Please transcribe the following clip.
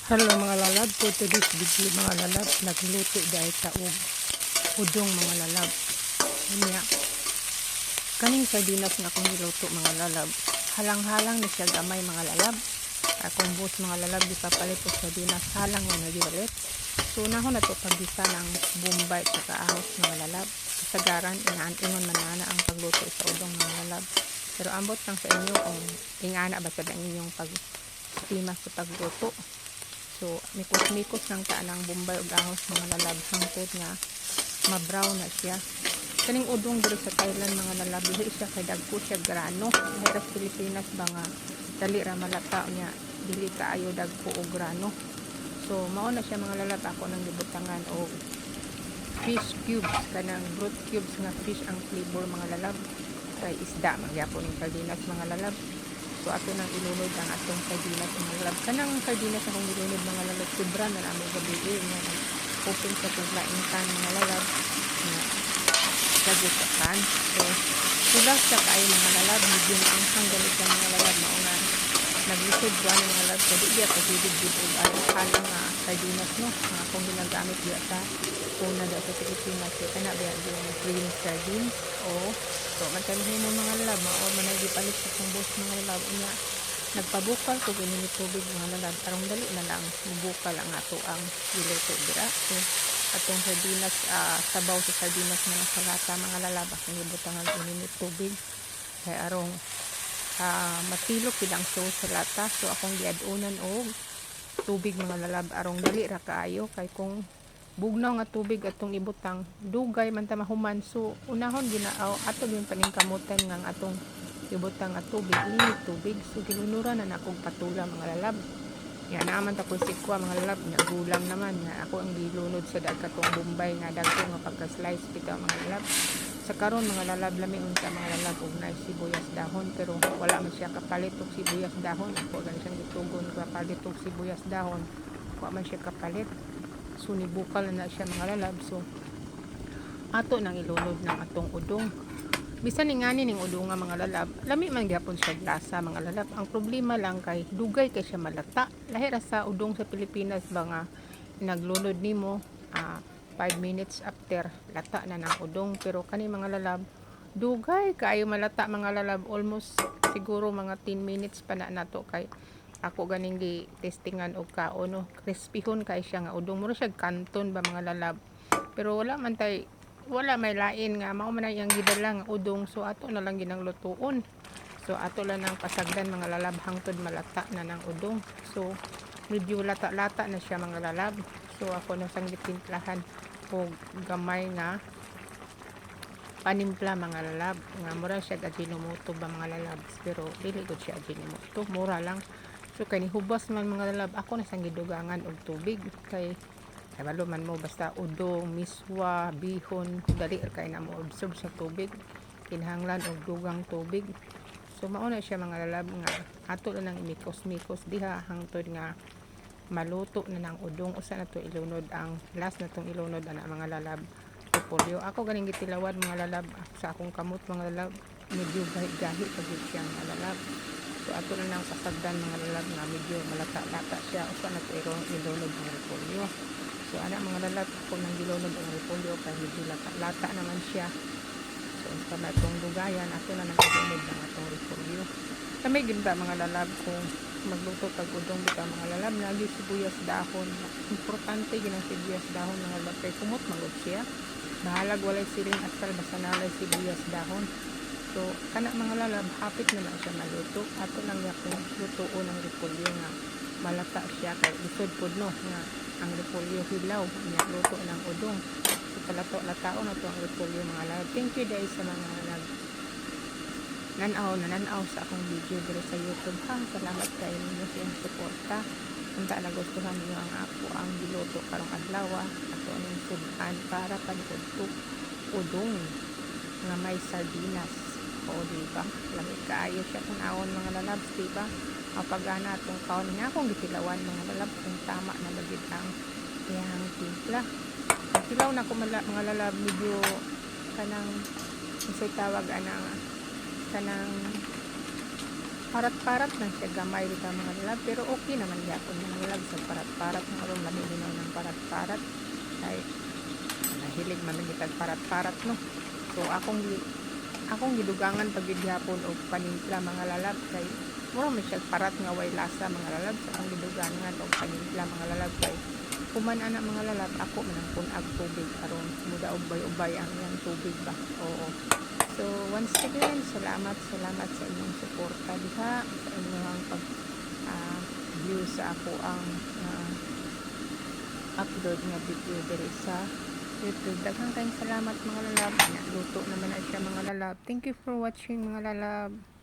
Hello mga lalab, for today's video mga lalab, nagluto dahil taog udong mga lalab. Kanya, kaning sardinas na akong niluto mga lalab, halang-halang na siya gamay mga lalab. Akong bus mga lalab, di papalit o sardinas, halang yung nagibalit. So unahon na ito paggisa ng bombay at saka ahos mga lalab. Kasagaran, inaan-ingon manana ang pagluto sa udong mga lalab. Pero ambot lang sa inyo kung ingana ba sa inyong pag-estima sa pagluto. So, mikos-mikos lang ta ng bombay o ahos mga lalab hangtod nga ma-brown na siya. Kaning udong diri sa Thailand mga lalab, dili siya kay dagko siya grano. Dahil sa Pilipinas ba nga dali ra malata niya, dili kaayo dagko o grano. So, mao na siya mga lalab, ako nang gibutangan og fish cubes, kanang broth cubes nga fish ang flavor mga lalab. Kay isda magyapon ning sardinas mga lalab. So ato nang ilunod ang atong sardinas mga lalab. Kanang sardinas akong ilunod mga lalab, sobra na namin gabi nga open sa tuglaing pan mga lalab na lagi sa pan. So sulas sa kaay mga lalab, medium ang hanggang sa mga lalab mao nga naglisod ba ng mga lalab, kadi iya pagdidid og halang sardinas no akong ginagamit diya sa una da sa Pilipinas. So kana biya yung green sardines o so mantanhin mo mga lalab mao man nagipalit sa kong boss mga lalab unya nagpabukal ko gini tubig mga lalab arong dali na lang mubukal ang ato ang giluto dira. So atong sardinas sabaw sa sardinas na nasalata mga lalab akong gibutangan init tubig kay arong matilok gid ang sauce sa lata. So akong giad-unan og tubig mga lalab arong dali ra kaayo kay kung bugnaw nga tubig atong ibutang dugay man ta mahuman. So unahon ginaaw ato yung paningkamutan nga atong ibutang nga tubig init tubig. So gilunuran na nakog patula mga lalab. Ya naman ta ko sikwa mga lalab nga gulang naman nga ako ang gilunod sa dagkatong bombay nga dagko nga pagka-slice bitaw mga lalab. Sa karon mga lalab lami unsa mga lalab og na sibuyas dahon pero wala man siya kapalit og sibuyas dahon. Ako gani siyang gitugon kapalit og sibuyas dahon. Wa man siya kapalit. So nibukal na siya mga lalab. So ato nang ilunod ng atong udong. Bisan ningani ning udong nga mga lalab, lami man gyapon siya lasa mga lalab. Ang problema lang kay dugay kay siya malata. Lahi ra sa udong sa Pilipinas ba nga naglunod nimo 5 minutes after lata na ng udong. Pero kani mga lalab dugay kaayo malata mga lalab, almost siguro mga 10 minutes pa na nato kay ako ganing gi testingan og kaon no, crispyhon kay siya nga udong mura siya kanton ba mga lalab. Pero wala may lain nga mao man ang gidala nga udong. So ato na lang ginang lutuon. So ato lang nang pasagdan mga lalab hangtod malata na ng udong. So medyo lata-lata na siya mga lalab. So ako na sang gitimplahan og gamay nga panimpla mga lalab nga mura siya ajinomoto ba mga lalab. Pero dili gud siya ajinomoto, mura lang. So kay hubas man mga lalab ako na sang gidugangan og tubig kay balo man mo basta udong, miswa, bihon dali kay na mo absorb sa tubig, kinahanglan og dugang tubig. So mao na siya mga lalab nga ato na nang imikos-mikos diha hangtod nga maluto na ng udong. Usa na to ilunod ang last na tong ilunod ana mga lalab repolyo. Ako ganing gitilawan mga lalab sa akong kamot mga lalab, medyo gahi-gahi pagid siya mga lalab. So ato na nang pasagdan mga lalab nga medyo malata-lata siya. Usa na to ilunod ng repolyo. So ana mga lalab ako nang gilunod ang repolyo kay medyo lata naman siya. So unsa na itong dugayan ato na nang ilunod ng atong repolyo. Kami gid ba mga lalab kung magluto tag udong bitaw mga lalab lagi sibuyas dahon. Importante gid ang sibuyas dahon mga lalab kay kumot magud siya. Bahalag walay siling asal basta nalay sibuyas dahon. So kana mga lalab hapit na lang siya maluto. Ato lang yapon lutuon ang repolyo nga malata siya kay lisod pud no nga ang repolyo hilaw nya luto ng udong. So palato-lataon na to ang repolyo mga lalab. Thank you guys sa mga nanaw sa akong video dito sa YouTube ha. Salamat kayo ninyo sa iyong suporta. Kung nagustuhan niyo ang ako ang giluto karong adlaw ato aning sudan para panudto udong nga may sardinas. O diba lami kaayo siya kung awon mga lalab diba mapagana atong kaon nga akong gitilawan mga lalab kung tama na bagid ang iyang timpla. Tilaw na ko mga lalab medyo kanang isay tawag ana kanang parat-parat lang siya gamay dito mga lalab, pero okay naman gyapon mga lalab sa parat-parat nga ron lami linaw ng parat-parat ay nahilig man gitag parat-parat no. So akong gidugangan pag gyapon og panimpla mga lalab kay mura man siya parat nga way lasa mga lalab sa akong gidugangan og panimpla mga lalab kay kuman ana mga lalab ako man ang punag tubig aron muda ubay-ubay ang iyang tubig ba. Oo. So once again salamat sa inyong suporta diha sa inyong pag view sa ako ang upload nga video diri sa YouTube. Daghang kayong salamat mga lalab. Luto naman na siya mga lalab. Thank you for watching mga lalab.